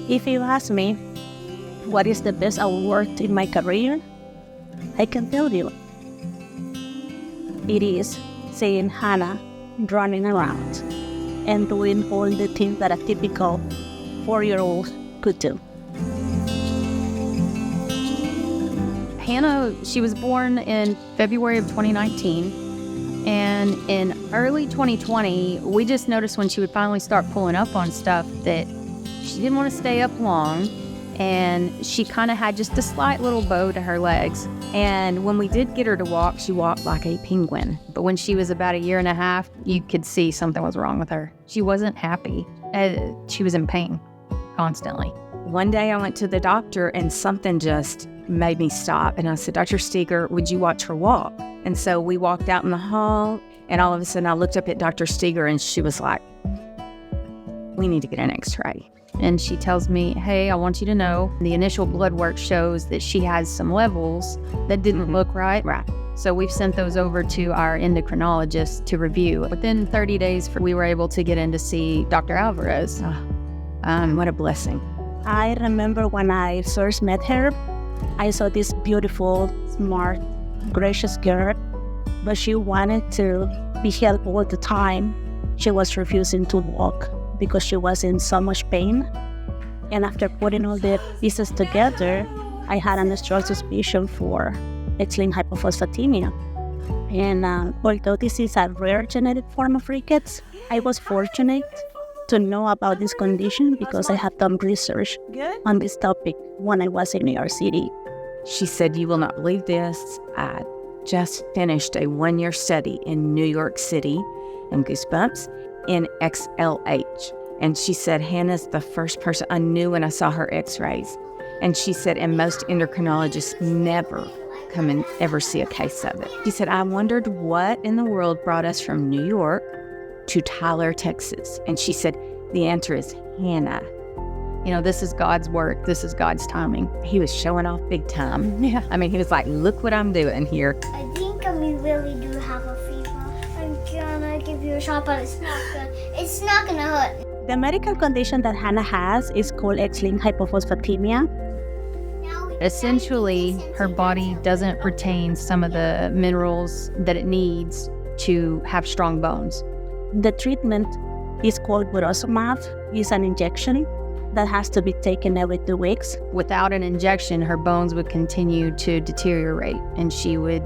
If you ask me what is the best award in my career, I can tell you. It is seeing Hannah running around and doing all the things that a typical 4-year-old could do. Hannah, she was born in February of 2019, and in early 2020, we just noticed when she would finally start pulling up on stuff that she didn't want to stay up long, and she kind of had just a slight little bow to her legs. And when we did get her to walk, she walked like a penguin. But when she was about 1.5 years, you could see something was wrong with her. She wasn't happy. She was in pain constantly. One day I went to the doctor and something just made me stop. And I said, Dr. Steger, would you watch her walk? And so we walked out in the hall, and all of a sudden I looked up at Dr. Steger, and she was like, we need to get an x-ray. And she tells me, hey, I want you to know the initial blood work shows that she has some levels that didn't look right. Right. So we've sent those over to our endocrinologist to review. Within 30 days, we were able to get in to see Dr. Alvarez. What a blessing. I remember when I first met her, I saw this beautiful, smart, gracious girl, but she wanted to be held all the time. She was refusing to walk because she was in so much pain. And after putting all the pieces together, I had a strong suspicion for X-linked hypophosphatemia. And although this is a rare genetic form of rickets, I was fortunate to know about this condition because I had done research on this topic when I was in New York City. She said, you will not believe this. I just finished a 1-year study in New York City, and goosebumps, in XLH. And she said, Hannah's the first person I knew when I saw her x-rays. And she said, and most endocrinologists never come and ever see a case of it. She said, I wondered what in the world brought us from New York to Tyler, Texas. And she said, the answer is Hannah. You know, this is God's work. This is God's timing. He was showing off big time. Yeah. I mean, he was like, look what I'm doing here. I think we really do have a fever. I'm gonna give you a shot, but it's not good. It's not gonna hurt. The medical condition that Hannah has is called X-linked hypophosphatemia. Essentially, her body doesn't retain some of the minerals that it needs to have strong bones. The treatment is called burosumab. It's an injection that has to be taken every 2 weeks. Without an injection, her bones would continue to deteriorate, and she would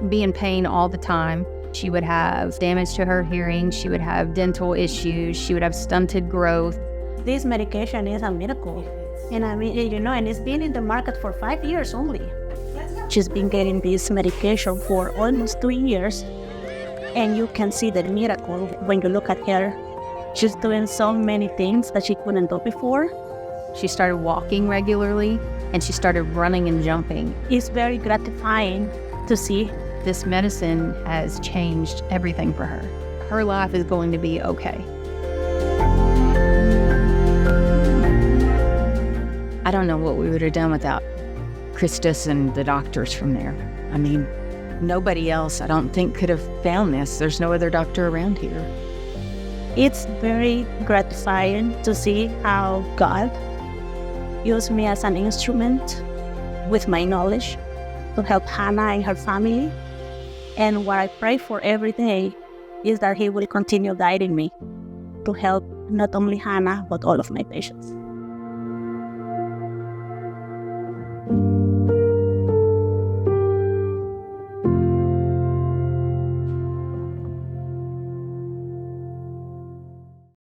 be in pain all the time. She would have damage to her hearing. She would have dental issues. She would have stunted growth. This medication is a miracle. And I mean, and it's been in the market for 5 years only. She's been getting this medication for almost 2 years. And you can see the miracle when you look at her. She's doing so many things that she couldn't do before. She started walking regularly, and she started running and jumping. It's very gratifying to see. This medicine has changed everything for her. Her life is going to be okay. I don't know what we would have done without CHRISTUS and the doctors from there. I mean, nobody else, I don't think, could have found this. There's no other doctor around here. It's very gratifying to see how God used me as an instrument with my knowledge to help Hannah and her family. And what I pray for every day is that He will continue guiding me to help not only Hannah, but all of my patients.